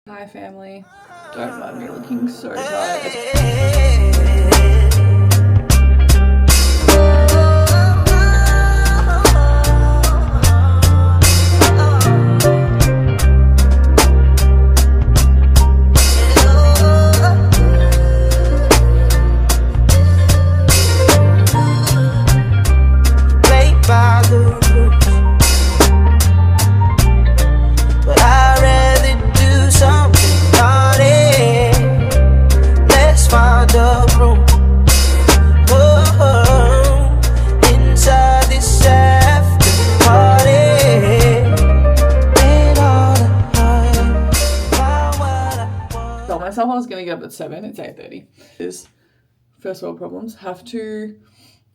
Hi family, don't mind me looking so tired. I was going to get up at 7, it's 8:30. Is first world problems. Have to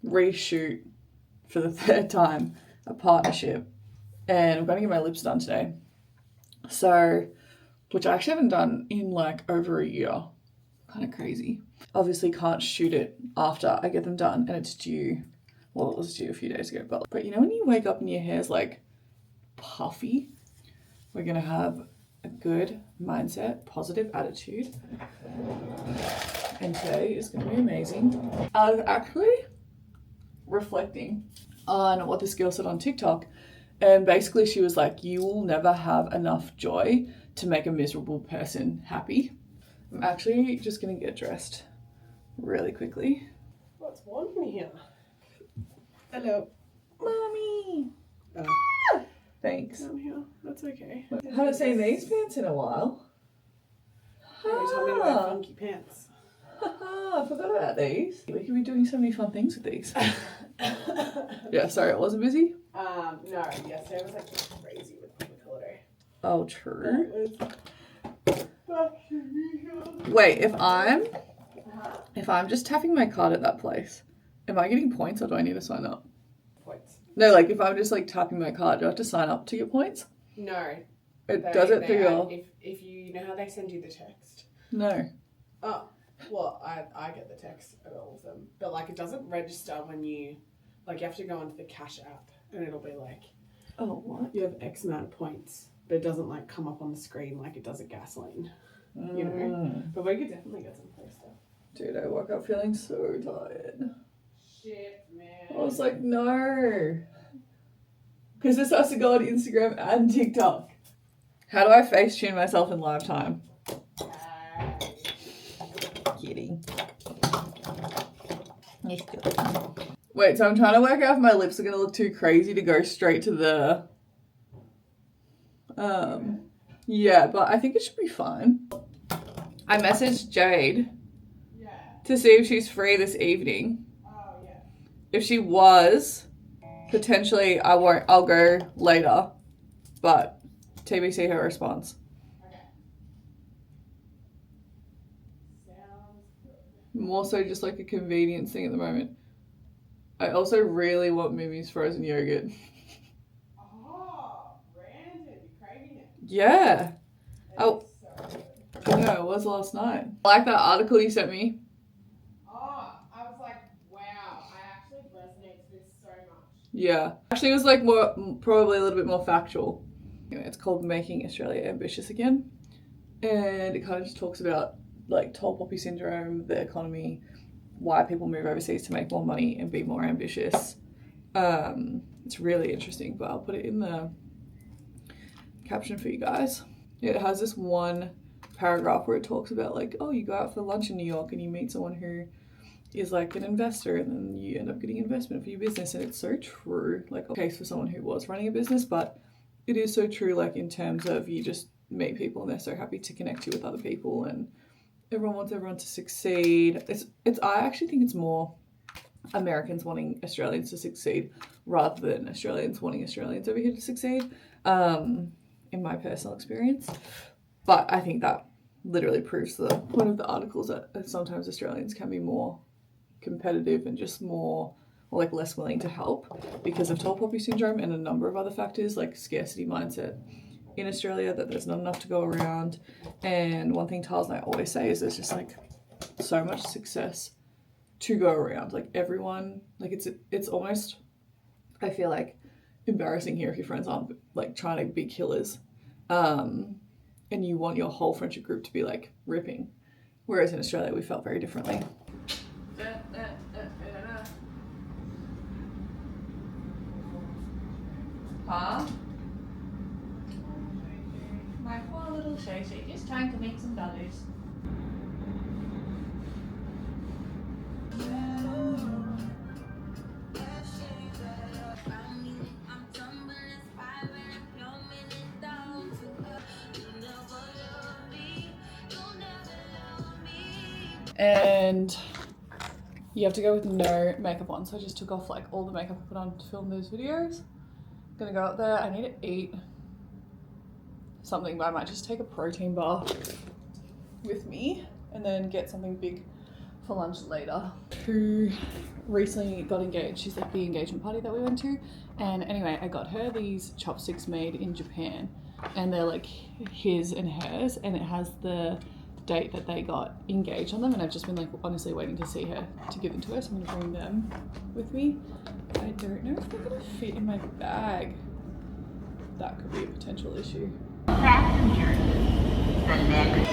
reshoot for the third time a partnership, and I'm going to get my lips done today. So, which I actually haven't done in like over a year. Kind of crazy. Obviously can't shoot it after I get them done and it's due. Well, it was due a few days ago, but you know when you wake up and your hair's like puffy? We're going to have a good mindset, positive attitude. And today is going to be amazing. I was actually reflecting on what this girl said on TikTok. And basically she was like, you will never have enough joy to make a miserable person happy. I'm actually just going to get dressed really quickly. What's warm in here? Hello. Mommy. Oh. Thanks. I'm here. That's okay. I haven't seen these pants in a while. You told me to wear funky pants. I forgot about these. We could be doing so many fun things with these. Yeah, sorry, it wasn't busy? No, yesterday was like crazy with public holiday. Oh, true. Wait, if I'm just tapping my card at that place, am I getting points or do I need to sign up? Points. No, like if I'm just like tapping my card, do I have to sign up to get points? No. It does it through your... If you know how they send you the text? No. Oh, well, I get the text at all of them. But like it doesn't register when you, like you have to go onto the Cash app and it'll be like, oh, what? you have X amount of points. But it doesn't like come up on the screen like it does at gasoline. You know? But we could definitely get some free stuff. Dude, I woke up feeling so tired. Shit, man. I was like, no. Because this has to go on Instagram and TikTok. How do I face tune myself in live time? Kidding. Wait, so I'm trying to work out if my lips are going to look too crazy to go straight to the... Yeah, but I think it should be fine. I messaged Jade to see if she's free this evening. Oh, yeah. If she was, potentially I'll go later, but TBC her response. Okay. Sounds good. More so just like a convenience thing at the moment. I also really want Mimi's frozen yogurt. Oh, Brandon, you're craving it. Yeah. So good. I know, it was last night. I like that article you sent me. Oh, I was like, wow, I actually resonate with this so much. Yeah. Actually, it was like probably a little bit more factual. Anyway, it's called Making Australia Ambitious Again. And it kind of just talks about like tall poppy syndrome, the economy, why people move overseas to make more money and be more ambitious. It's really interesting, but I'll put it in the caption for you guys. It has this one paragraph where it talks about like, oh, you go out for lunch in New York and you meet someone who is like an investor and then you end up getting investment for your business. And it's so true, like a case for someone who was running a business, but it is so true, like in terms of you just meet people and they're so happy to connect you with other people and everyone wants everyone to succeed. I actually think it's more Americans wanting Australians to succeed rather than Australians wanting Australians over here to succeed, in my personal experience. But I think that literally proves the point of the articles that sometimes Australians can be more competitive and just more or like less willing to help because of tall poppy syndrome and a number of other factors like scarcity mindset in Australia, that there's not enough to go around. And one thing Tars and I always say is there's just like so much success to go around. Like everyone, like it's almost, I feel like, embarrassing here if your friends aren't like trying to be killers and you want your whole friendship group to be like ripping. Whereas in Australia, we felt very differently. Huh? My poor little Shay, just trying to make some dollars. And you have to go with no makeup on, so I just took off like all the makeup I put on to film those videos. Gonna go out there. I need to eat something, but I might just take a protein bar with me and then get something big for lunch later. Who recently got engaged. She's like the engagement party that we went to, and anyway, I got her these chopsticks made in Japan, and they're like his and hers, and it has the date that they got engaged on them, and I've just been like honestly waiting to see her to give them to her, so I'm gonna bring them with me. I don't know if they're gonna fit in my bag. That could be a potential issue. Passengers, the next.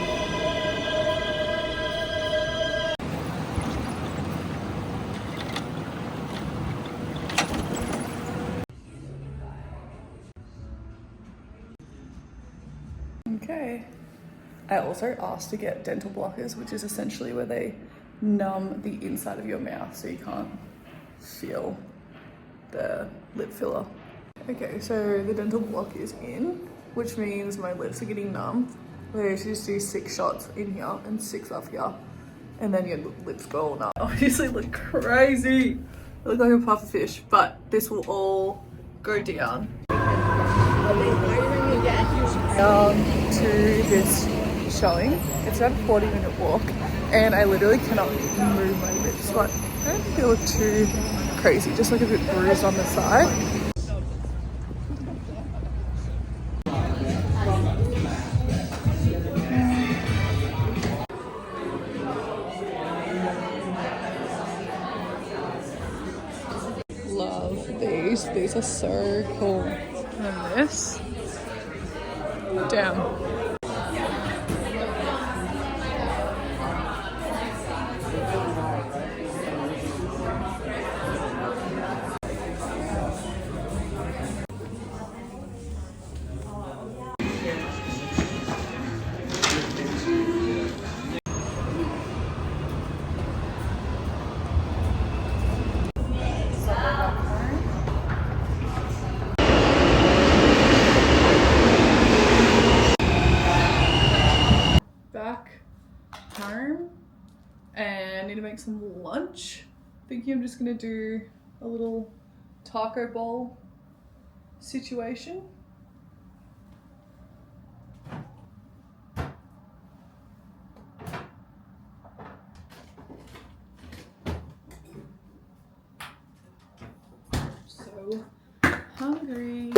Okay. I also asked to get dental blockers, which is essentially where they numb the inside of your mouth so you can't feel the lip filler. Okay, so the dental block is in, which means my lips are getting numb. They just do 6 shots in here and 6 up here, and then your lips go all numb. Obviously look crazy. I look like a puffer fish, but this will all go down. To this showing. It's about a 40-minute walk, and I literally cannot move my lips, but I don't think they look too crazy, just like a bit bruised on the side. Love these. These are so cool. And then this. Damn. Home, and I need to make some lunch. Thinking I'm just gonna do a little taco bowl situation. So hungry.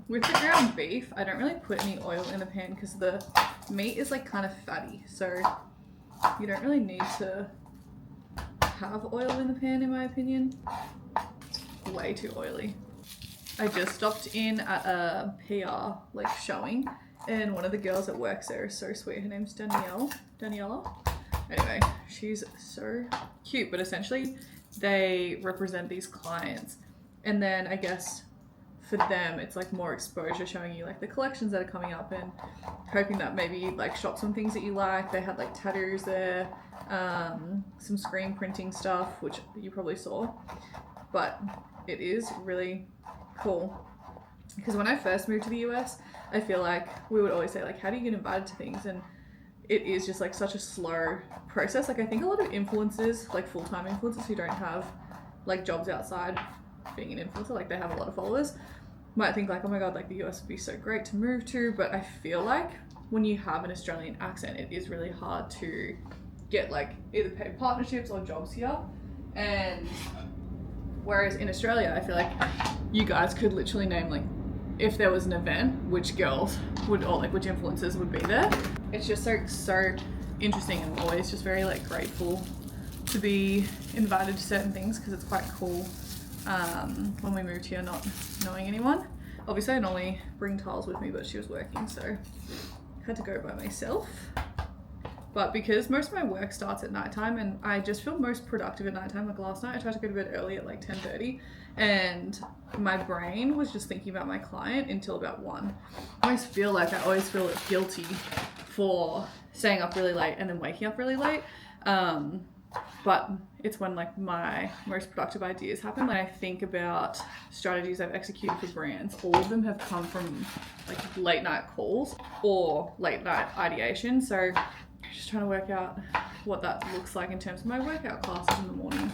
With the ground beef, I don't really put any oil in the pan because the meat is like kind of fatty, so you don't really need to have oil in the pan in my opinion. It's way too oily. I just stopped in at a PR like showing, and one of the girls that works there is so sweet. Her name's Daniela. Anyway, she's so cute, but essentially they represent these clients, and then I guess for them it's like more exposure, showing you like the collections that are coming up and hoping that maybe you like shop some things that you like. They had like tattoos there, some screen printing stuff, which you probably saw, but it is really cool because when I first moved to the US, I feel like we would always say like, how do you get invited to things? And it is just like such a slow process. Like I think a lot of influencers, like full-time influencers who don't have like jobs outside being an influencer, like they have a lot of followers, might think like, oh my god, like the US would be so great to move to, but I feel like when you have an Australian accent, it is really hard to get like either paid partnerships or jobs here. And whereas in Australia, I feel like you guys could literally name like, if there was an event, which girls would, or like which influencers would be there. It's just so interesting, and always just very like grateful to be invited to certain things because it's quite cool when we moved here not knowing anyone. Obviously I normally bring Tiles with me, but she was working, so I had to go by myself. But because most of my work starts at nighttime and I just feel most productive at nighttime, like last night I tried to go to bed early at like 10:30 and my brain was just thinking about my client until about 1. I always feel guilty for staying up really late and then waking up really late. But it's when like my most productive ideas happen. When I think about strategies I've executed for brands, all of them have come from like late night calls or late night ideation. So just trying to work out what that looks like in terms of my workout classes in the morning,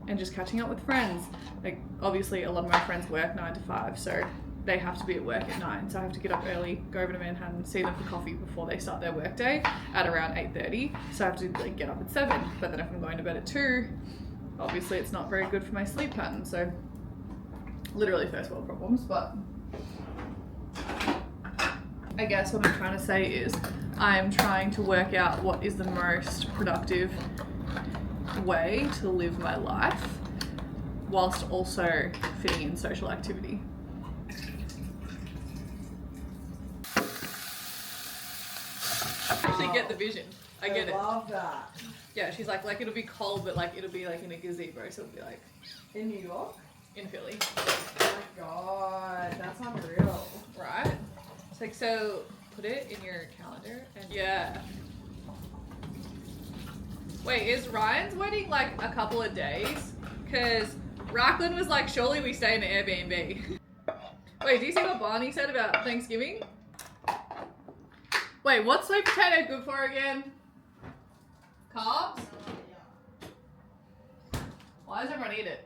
and just catching up with friends. Like obviously a lot of my friends work 9 to 5, so they have to be at work at 9, so I have to get up early, go over to Manhattan, see them for coffee before they start their work day at around 8:30, so I have to like get up at 7. But then if I'm going to bed at 2, obviously it's not very good for my sleep pattern. So literally first world problems. But I guess what I'm trying to say is I'm trying to work out what is the most productive way to live my life whilst also fitting in social activity. Actually get the vision. I get it. I love that. Yeah, she's like it'll be cold, but like it'll be like in a gazebo, so it'll be like In New York? in Philly. Oh my god, that's unreal. Right? It's like, so put it in your calendar and yeah. Wait, is Ryan's wedding like a couple of days? Because Racklin was like, surely we stay in an Airbnb. Wait, do you see what Barney said about Thanksgiving? Wait, what's sweet potato good for again? Carbs? Why does everyone eat it?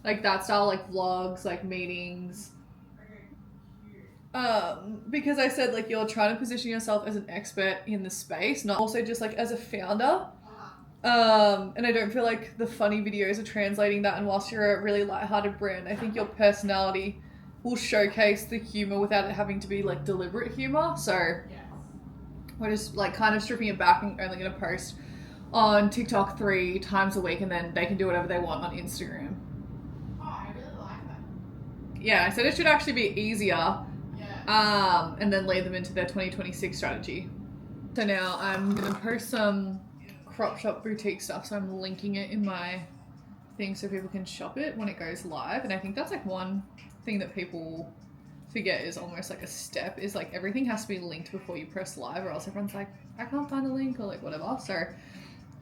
Like that style, like vlogs, like meetings. Because I said like you're trying to position yourself as an expert in the space, not also just like as a founder. And I don't feel like the funny videos are translating that. And whilst you're a really lighthearted brand, I think your personality will showcase the humor without it having to be like deliberate humor. So we're just like kind of stripping it back and only going to post on TikTok 3 times a week, and then they can do whatever they want on Instagram. Oh, I really like that. Yeah, I said it should actually be easier. Yeah. And then lead them into their 2026 strategy. So now I'm going to post some crop shop boutique stuff, so I'm linking it in my thing so people can shop it when it goes live. And I think that's like one thing that people forget is almost like a step, is like everything has to be linked before you press live, or else everyone's like, I can't find a link, or like whatever. So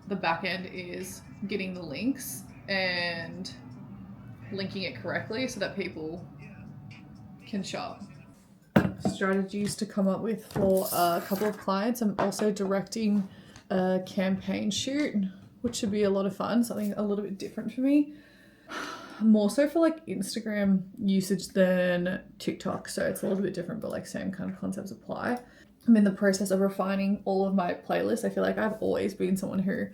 the back end is getting the links and linking it correctly so that people can shop. Strategies to come up with for a couple of clients. I'm also directing a campaign shoot, which should be a lot of fun, something a little bit different for me. More so for like Instagram usage than TikTok, so it's a little bit different, but like same kind of concepts apply. I'm in the process of refining all of my playlists. I feel like I've always been someone who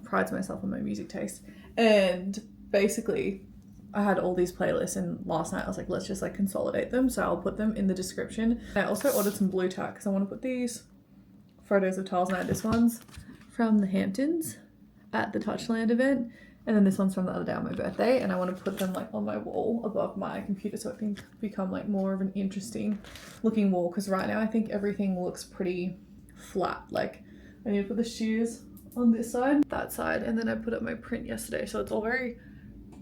prides myself on my music taste, and basically I had all these playlists, and last night I was like, let's just like consolidate them, so I'll put them in the description. I also ordered some blue tack because I want to put these photos of Tiles, and I had this one's from the Hamptons at the Touchland event, and then this one's from the other day on my birthday, and I want to put them like on my wall above my computer so it can become like more of an interesting looking wall, because right now I think everything looks pretty flat. Like I need to put the shoes on this side, that side, and then I put up my print yesterday, so it's all very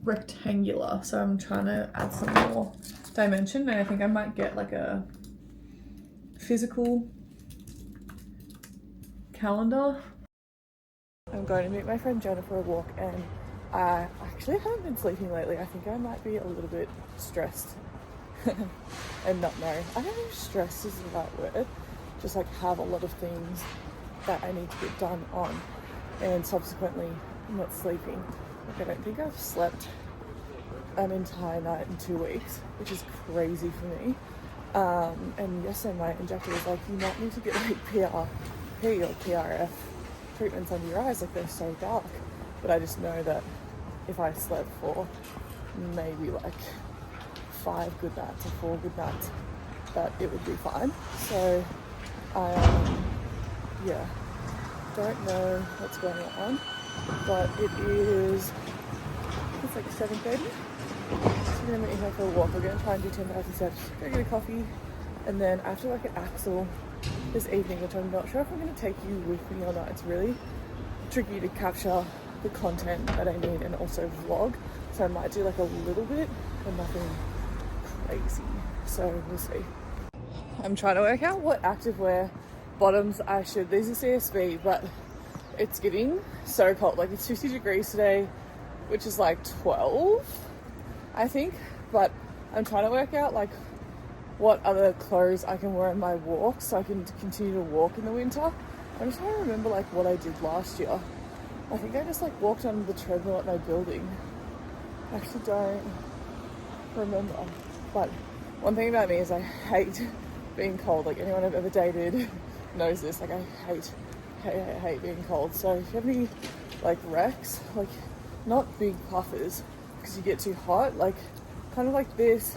rectangular, so I'm trying to add some more dimension, and I think I might get like a physical calendar. I'm going to meet my friend Jenna for a walk, and I actually haven't been sleeping lately. I think I might be a little bit stressed and not know. I don't know if stressed is the right word. Just like have a lot of things that I need to get done on, and subsequently not sleeping. Like I don't think I've slept an entire night in 2 weeks, which is crazy for me. And yesterday my injector was like, you might need to get like PRP or PRF treatments under your eyes, like they're so dark. But I just know that if I slept for maybe like 5 good nights or 4 good nights, that it would be fine. So I yeah, don't know what's going on, but it's like 7:30. So we're gonna meet here for a walk. We're gonna try and do 10,000 steps, go get a coffee, and then I have to work at Axel this evening, which I'm not sure if I'm gonna take you with me or not. It's really tricky to capture the content that I need and also vlog. So I might do like a little bit, but nothing crazy. So we'll see. I'm trying to work out what activewear bottoms I should. These are CSB, but it's getting so cold. Like it's 50 degrees today, which is like 12, I think. But I'm trying to work out like what other clothes I can wear on my walks so I can continue to walk in the winter. I'm just trying to remember like what I did last year. I think I just like walked on the treadmill at my building. I actually don't remember. But one thing about me is I hate being cold. Like anyone I've ever dated knows this. Like I hate being cold. So if you have any like recs, like not big puffers because you get too hot, like kind of like this,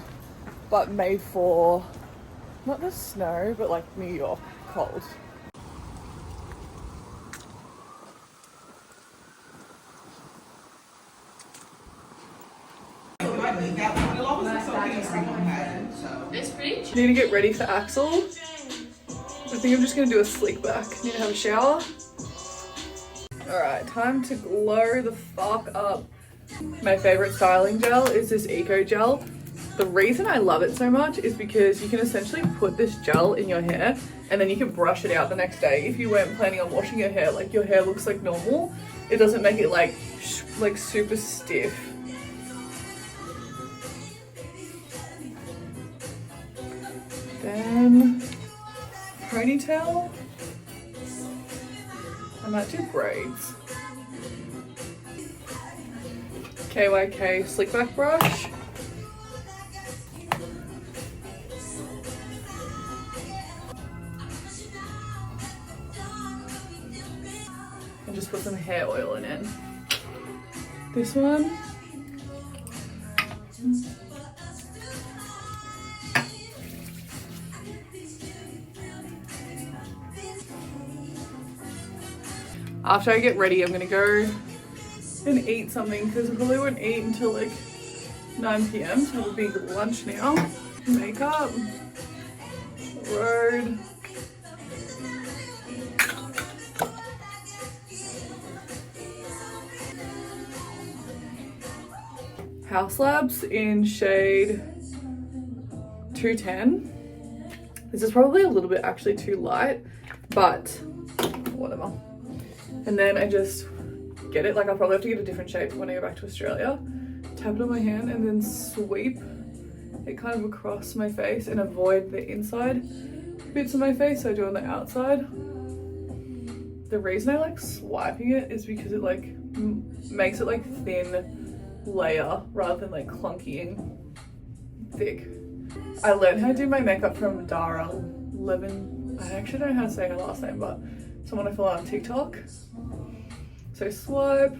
but made for not the snow, but like New York cold. It's pretty. Need to get ready for Axel. I think I'm just gonna do a slick back. Need to have a shower. Alright, time to glow the fuck up. My favorite styling gel is this Eco Gel. The reason I love it so much is because you can essentially put this gel in your hair and then you can brush it out the next day. If you weren't planning on washing your hair, like your hair looks like normal. It doesn't make it like super stiff. Then ponytail. I might do braids. KYK slick back brush. And just put some hair oil in it. This one. After I get ready, I'm gonna go and eat something because I probably won't eat until like 9 p.m. So I have a big lunch now. Makeup, road. House Labs in shade 210. This is probably a little bit actually too light, but whatever. And then I just get it, like I'll probably have to get a different shape when I go back to Australia. Tap it on my hand and then sweep it kind of across my face and avoid the inside bits of my face, so I do on the outside. The reason I like swiping it is because it like makes it like thin layer rather than like clunky and thick. I learned how to do my makeup from Dara Levin. I actually don't know how to say her last name, but someone I follow on TikTok. So swipe.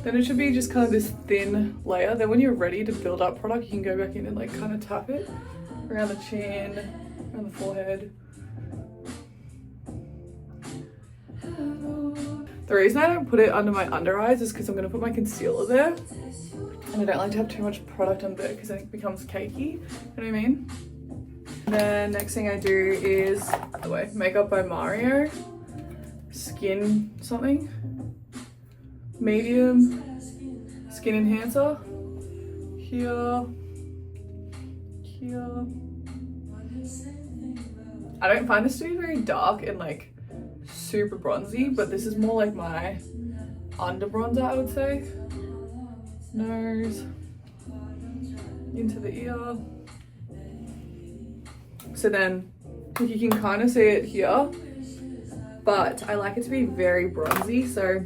Then it should be just kind of this thin layer. Then when you're ready to build up product, you can go back in and like kind of tap it around the chin, around the forehead. The reason I don't put it under my under eyes is because I'm going to put my concealer there. And I don't like to have too much product under there because then it becomes cakey. You know what I mean? Then next thing I do is, by the way, Makeup by Mario. Skin something. Medium. Skin enhancer. Here. Here. I don't find this to be very dark and like super bronzy, but this is more like my under bronzer, I would say. Nose. Into the ear. So then you can kind of see it here, but I like it to be very bronzy, so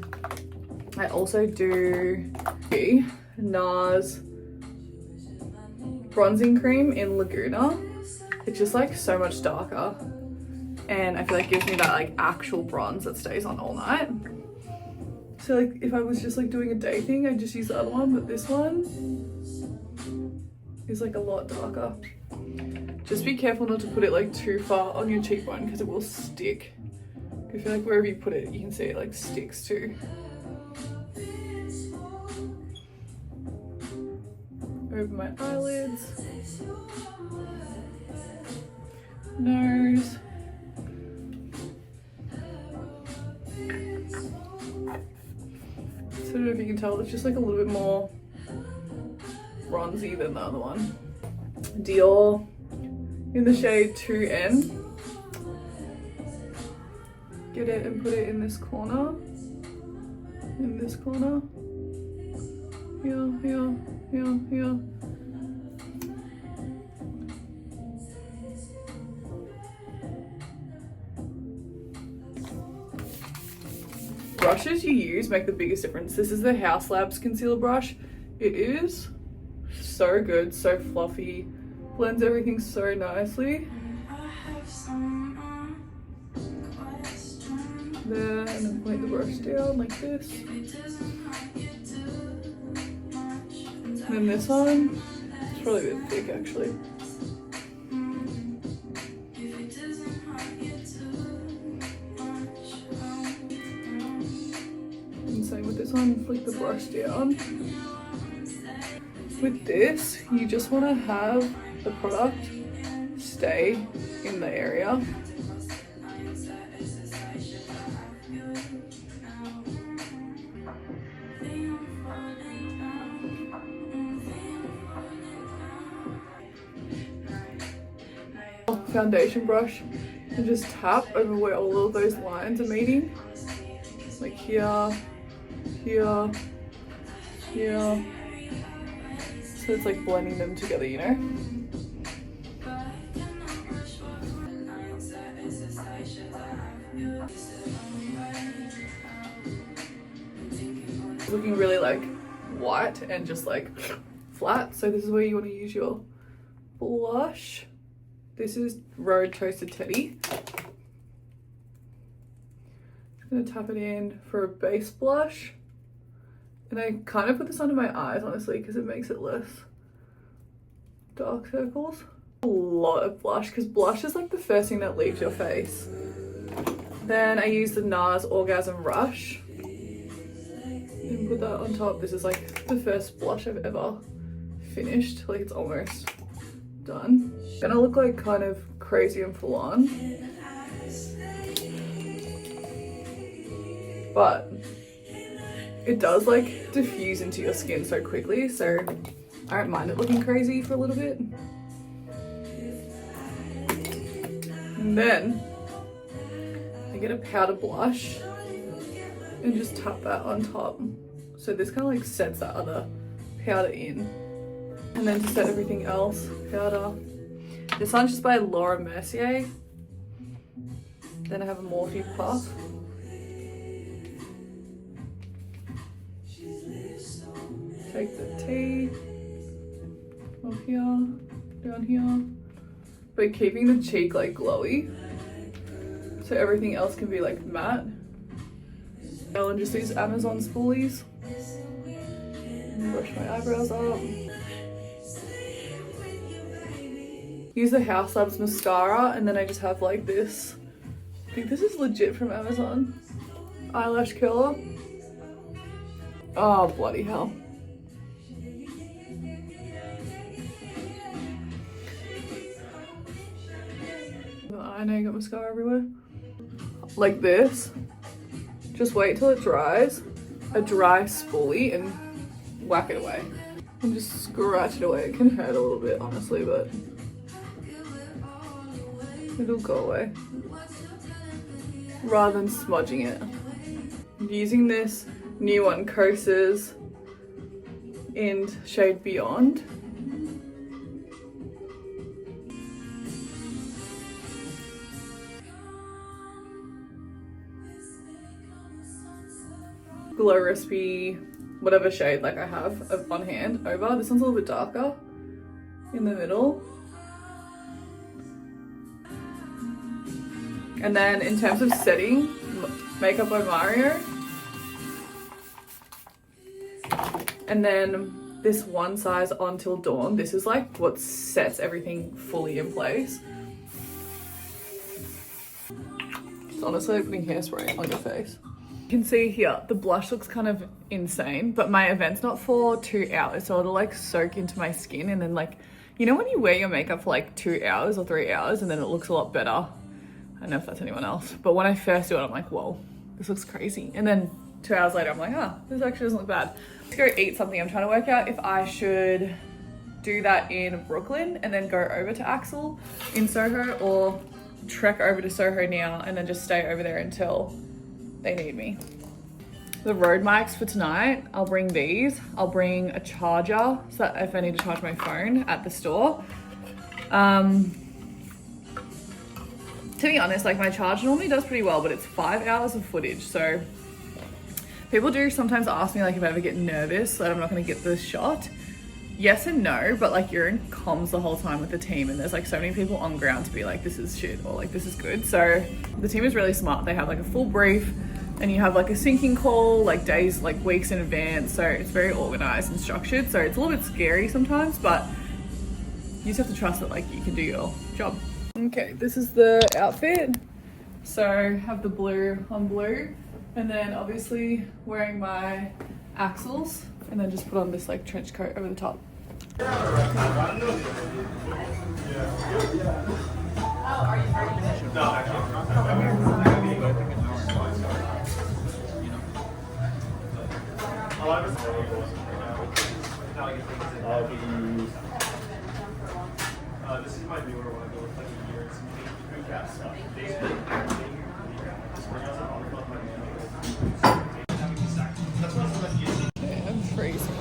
I also do NARS bronzing cream in Laguna. It's just like so much darker, and I feel like it gives me that like actual bronze that stays on all night. So like if I was just like doing a day thing, I'd just use the other one, but this one is like a lot darker. Just be careful not to put it like too far on your cheekbone because it will stick. I feel like wherever you put it, you can see it like sticks too. Over my eyelids, nose. So I don't know if you can tell, it's just like a little bit more bronzy than the other one. Dior in the shade 2N. Get it and put it in this corner. In this corner. Here, here, here, here. Brushes you use make the biggest difference. This is the House Labs concealer brush. It is so good, so fluffy, blends everything so nicely. There, and then point the brush down like this. And then this one, it's probably a bit thick actually. And same with this one, flick the brush down. With this, you just want to have the product stay in the area. Foundation brush and just tap over where all of those lines are meeting, like here, here, here, so it's like blending them together, you know. It's looking really like white and just like flat, so this is where you want to use your blush. This is Road Toasted Teddy. I'm gonna tap it in for a base blush. And I kind of put this under my eyes, honestly, because it makes it less dark circles. A lot of blush, because blush is like the first thing that leaves your face. Then I use the NARS Orgasm Rush. And put that on top. This is like the first blush I've ever finished. Like it's almost done. Gonna look like kind of crazy and full on, but it does like diffuse into your skin so quickly, so I don't mind it looking crazy for a little bit. And then I get a powder blush and just tap that on top, so this kind of like sets that other powder in. And then to set everything else, powder. This one's just by Laura Mercier. Then I have a Morphe Puff. Take the T off here, down here. But keeping the cheek like glowy, so everything else can be like matte. And just these Amazon spoolies. And brush my eyebrows up. Use the House Labs mascara, and then I just have like this. I think this is legit from Amazon. Eyelash curler. Oh, bloody hell. I know you got mascara everywhere. Like this. Just wait till it dries. A dry spoolie and whack it away. And just scratch it away. It can hurt a little bit, honestly, but it'll go away. Rather than smudging it. I'm using this new one, Kosas, in shade Beyond. Glow Recipe, whatever shade like I have on hand over. This one's a little bit darker in the middle. And then in terms of setting, Makeup by Mario. And then this one size on till dawn. This is like what sets everything fully in place. It's honestly like putting hairspray on your face. You can see here, the blush looks kind of insane, but my event's not for 2 hours, so it'll like soak into my skin, and then like, you know when you wear your makeup for like 2 hours or 3 hours and then it looks a lot better? I don't know if that's anyone else, but when I first do it, I'm like, whoa, this looks crazy. And then 2 hours later, I'm like, this actually doesn't look bad. Let's go eat something. I'm trying to work out if I should do that in Brooklyn and then go over to Axel in Soho, or trek over to Soho now and then just stay over there until they need me. The road mics for tonight, I'll bring these. I'll bring a charger so that if I need to charge my phone at the store. To be honest, like my charge normally does pretty well, but it's 5 hours of footage. So people do sometimes ask me like if I ever get nervous that I'm not gonna get the shot. Yes and no, but like you're in comms the whole time with the team, and there's like so many people on ground to be like, this is shit or like this is good. So the team is really smart. They have like a full brief, and you have like a syncing call like days, like weeks in advance. So it's very organized and structured. So it's a little bit scary sometimes, but you just have to trust that like you can do your job. Okay, this is the outfit. So have the blue on blue, and then obviously wearing my Axels, and then just put on this like trench coat over the top. This is my newer one. I go with like a year. It's food gas stuff. Yeah, I'm freezing.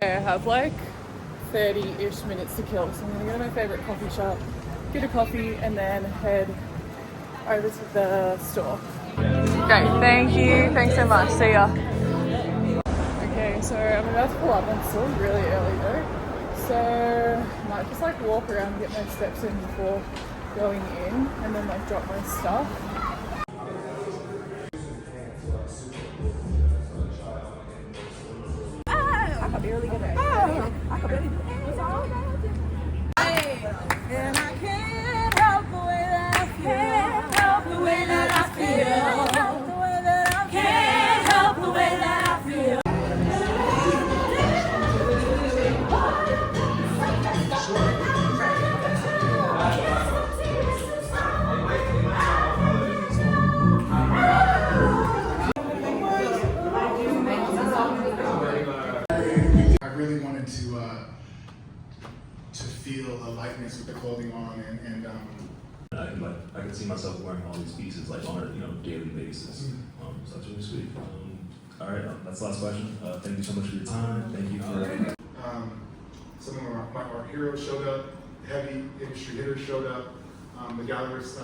Okay, I have like 30-ish minutes to kill, so I'm gonna go to my favorite coffee shop, get a coffee, and then head over to the store. Great, thank you. Thanks so much. See ya. Okay, so I'm about to pull up. I'm still really early though, so I might just like walk around and get my steps in before going in, and then like drop my stuff. And I can't help the way that I feel. Can't help the way that I feel. Can't help the way that I feel. Can't help the way that I feel. I really wanted to feel a lightness with the clothing on, and I can see myself wearing all these pieces like on a daily basis. So that's really sweet. All right, that's the last question. Thank you so much for your time. Thank you for. some of our heroes showed up, heavy industry hitters showed up. The galleries,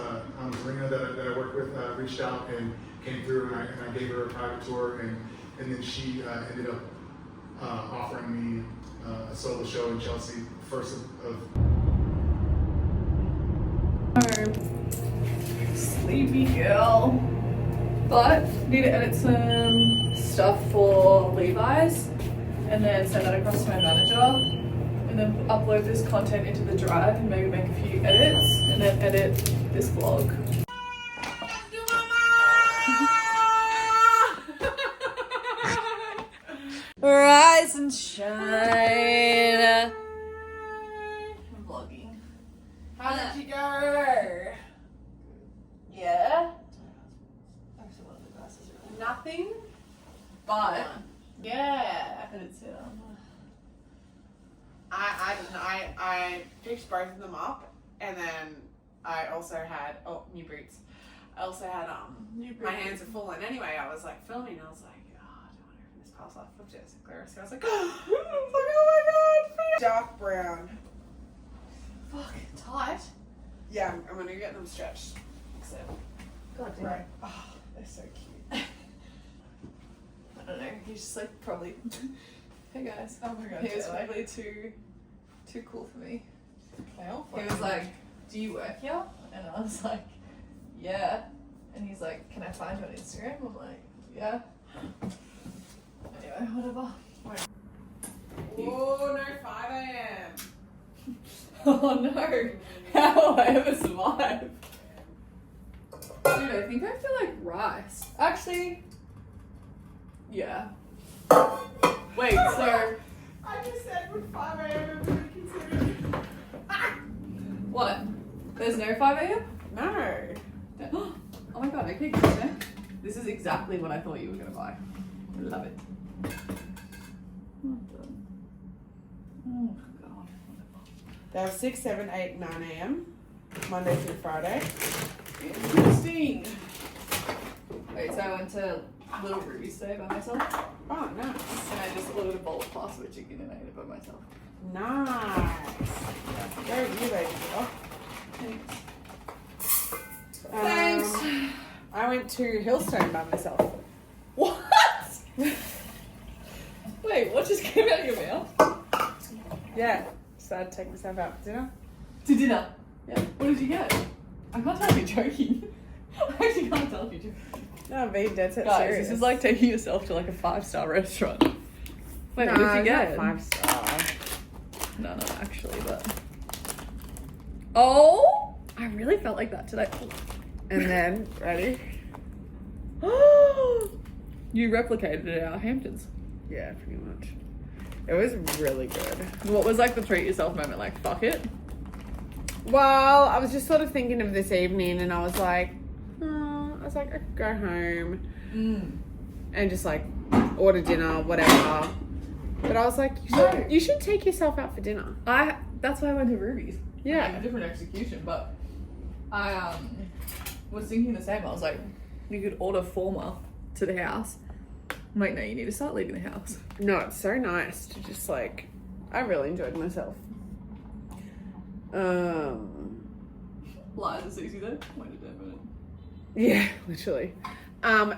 Serena that I worked with reached out and came through, and I gave her a private tour, and then she ended up offering me a solo show in Chelsea, first of Sleepy girl. But need to edit some stuff for Levi's and then send that across to my manager, and then upload this content into the drive and maybe make a few edits, and then edit this vlog. Rise and shine. I'm vlogging. How did you go? Yeah. Nothing. But Yeah. I didn't see that. I didn't. I picked both of them up, and then I also had new boots. I also had my hands are full, and anyway, I was like filming. I was like, I don't want to open this parcel. I flipped it. It's Clarice. I was like, oh my god, dark brown. Fuck, tight. Yeah, I'm gonna get them stretched. So God damn. Right. Oh, they're so cute. I don't know. He's just like probably. Hey guys. Oh my god. He was Taylor. probably too cool for me. They all He was like, "Do you work here?" And I was like, "Yeah." And he's like, "Can I find you on Instagram?" I'm like, "Yeah." Anyway, whatever. oh no, 5 a.m. Oh no! How will I ever survive? Dude, I think I feel like rice. Actually, yeah. Wait, so I just said with 5 a.m. it would be considered. what? There's no 5 a.m.? No. Oh my god, okay, good. This is exactly what I thought you were gonna buy. I love it. Oh god. They have 6, 7, 8, 9 a.m. Monday through Friday. Interesting. Wait, so I went to Little Ruby's today by myself, Oh, nice. and I just ordered a bowl of pasta with chicken and I ate it by myself. Nice. Very you, baby girl. Thanks. I went to Hillstone by myself. What? Wait, what just came out of your mouth? Yeah. So I'd take myself out for dinner. To dinner. Yeah. What did you get? I can't tell if you're joking. I actually can't tell if you're joking. No, I'm being dead set Guys, serious. this is like taking yourself to like a 5-star restaurant. Wait, what did you get? 5-star. No, actually, but. Oh! I really felt like that today. And then, ready? You replicated it at our Hamptons. Yeah, pretty much. It was really good. What was like the treat yourself moment? Like, fuck it? Well, I was just sort of thinking of this evening and I was like, I could go home and just like order dinner, whatever. But I was like, you should take yourself out for dinner. That's why I went to Ruby's. Yeah. Like, a different execution, but I was thinking the same. I was like, you could order Former to the house. I'm like, no, you need to start leaving the house. No, it's so nice to just like, I really enjoyed myself. Lies are Susie though. Wait a minute. Yeah, literally.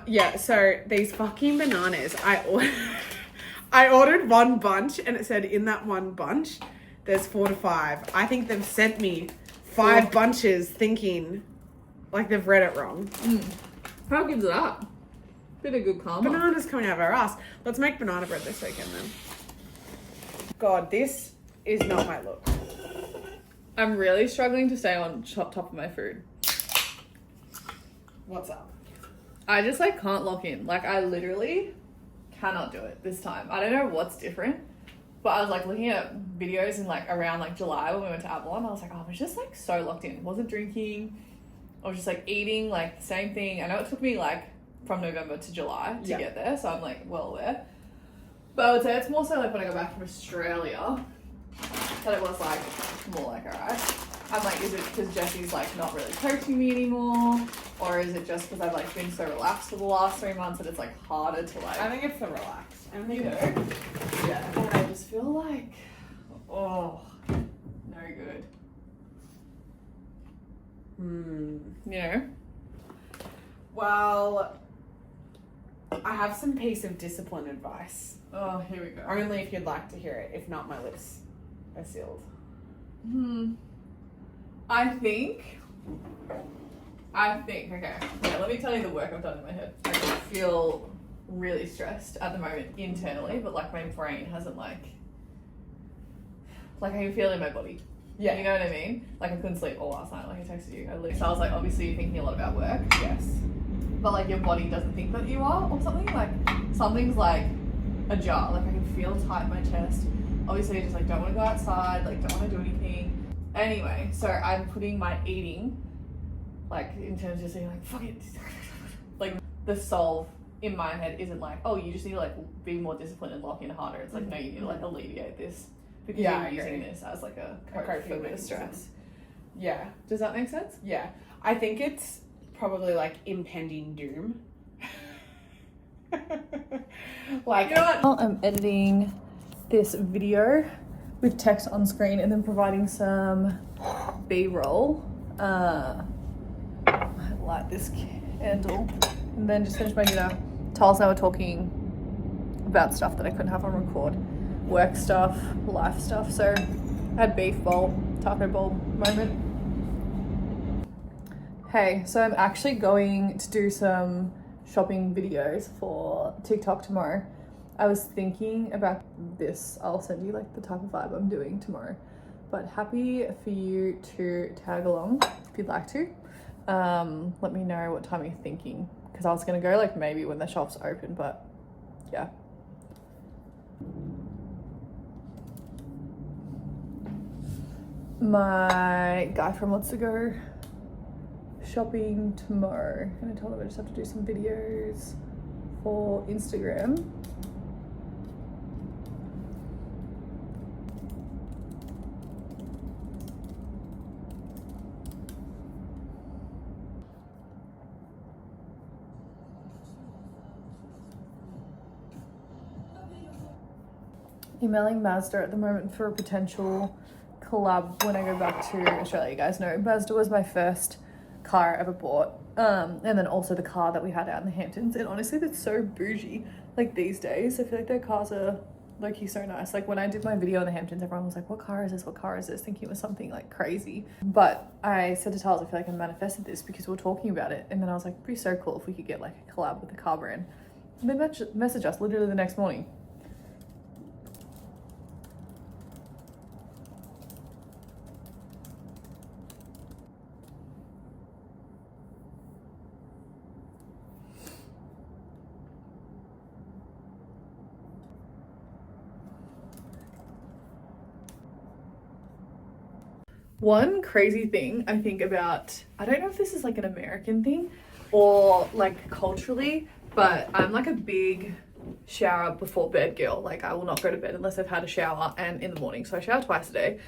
Yeah, so these fucking bananas, I ordered one bunch and it said in that one bunch, there's 4 to 5. I think they've sent me 5 bunches thinking like they've read it wrong. How gives it up? Bit of good karma. Bananas coming out of our ass. Let's make banana bread this weekend then. God, this is not my look. I'm really struggling to stay on top of my food. What's up? I just like can't lock in. Like I literally cannot do it this time. I don't know what's different, but I was like looking at videos in like around like July when we went to Avalon. I was like, oh, I was just like so locked in. Wasn't drinking. I was just like eating like the same thing. I know it took me like from November to July to get there, so I'm like well aware. But I would say it's more so like when I go back from Australia that it was like more like alright. I'm like, is it because Jesse's like not really coaching me anymore, or is it just because I've like been so relaxed for the last 3 months that it's like harder to like? I think it's the relaxed. I think you know, yeah. And I just feel like, oh, no good. You know. Well, I have some piece of discipline advice. Oh, here we go. Only if you'd like to hear it. If not, my lips are sealed. I think, okay. Yeah, let me tell you the work I've done in my head. I feel really stressed at the moment internally, but like my brain hasn't like I can feel it in my body. Yeah. You know what I mean? Like I couldn't sleep all last night. Like I texted you. So I was like, obviously you're thinking a lot about work. Yes. But like your body doesn't think that you are or something. Like something's like ajar. Like I can feel tight in my chest. Obviously I just like don't want to go outside. Like don't want to do anything. Anyway, so I'm putting my eating like in terms of just saying like fuck it. Like the solve in my head isn't like, oh, you just need to like be more disciplined and lock in harder. It's like no, you need to like alleviate this because you're using this as like a cope for the stress. Yeah. Does that make sense? Yeah. I think it's probably like impending doom. Like, you know what? I'm editing this video with text on screen and then providing some B-roll. I like this candle, and then just finished my dinner. Charles and I were talking about stuff that I couldn't have on record. Work stuff, life stuff. So I had beef bowl, taco bowl moment. Hey, so I'm actually going to do some shopping videos for TikTok tomorrow. I was thinking about this. I'll send you like the type of vibe I'm doing tomorrow. But happy for you to tag along if you'd like to. Let me know what time you're thinking, because I was gonna go like maybe when the shop's open, but yeah. My guy friend wants to go shopping tomorrow, and I told him I just have to do some videos for Instagram. Emailing Mazda at the moment for a potential collab when I go back to Australia. You guys know Mazda was my first car I ever bought, and then also the car that we had out in the Hamptons. And honestly, that's so bougie. Like these days, I feel like their cars are low-key so nice. Like when I did my video in the Hamptons, everyone was like, what car is this? What car is this? Thinking it was something like crazy. But I said to Charles, I feel like I manifested this because we were talking about it. And then I was like, it'd be so cool if we could get like a collab with the car brand. And they messaged us literally the next morning. One crazy thing I think about, I don't know if this is like an American thing or like culturally, but I'm like a big shower before bed girl. Like I will not go to bed unless I've had a shower, and in the morning. So I shower twice a day.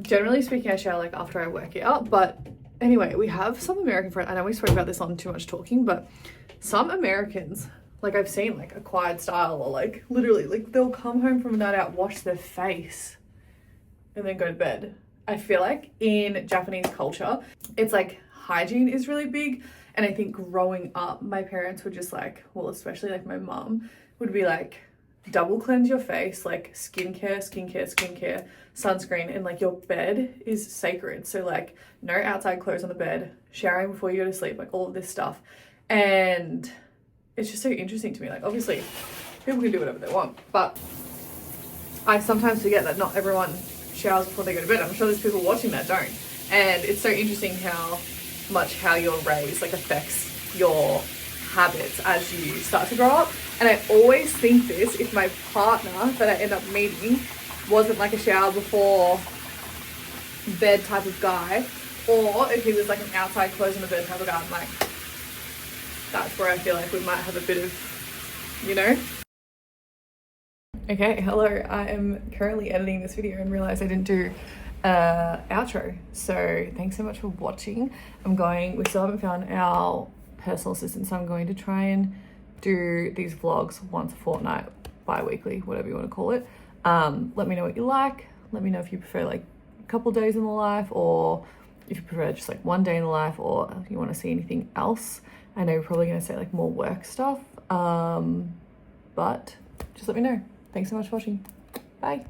Generally speaking, I shower like after I work out. But anyway, we have some American friends. I know we spoke about this on Too Much Talking, but some Americans, like I've seen like Acquired Style, or like literally like they'll come home from a night out, wash their face, and then go to bed. I feel like in Japanese culture, it's like hygiene is really big. And I think growing up, my parents would just like, well, especially like my mom would be like, double cleanse your face, like skincare, sunscreen, and like your bed is sacred. So like no outside clothes on the bed, showering before you go to sleep, like all of this stuff. And it's just so interesting to me. Like obviously people can do whatever they want, but I sometimes forget that not everyone showers before they go to bed. I'm sure there's people watching that don't. And it's so interesting how much how you're raised like affects your habits as you start to grow up. And I always think this, if my partner that I end up meeting wasn't like a shower before bed type of guy, or if he was like an outside clothes on the bed type of guy, I'm like, that's where I feel like we might have a bit of, you know. Okay, hello, I am currently editing this video and realized I didn't do outro. So thanks so much for watching. We still haven't found our personal assistant, so I'm going to try and do these vlogs once a fortnight, bi-weekly, whatever you want to call it. Let me know what you like. Let me know if you prefer like a couple days in the life, or if you prefer just like one day in the life, or if you want to see anything else. I know you're probably going to say like more work stuff, but just let me know. Thanks so much for watching. Bye.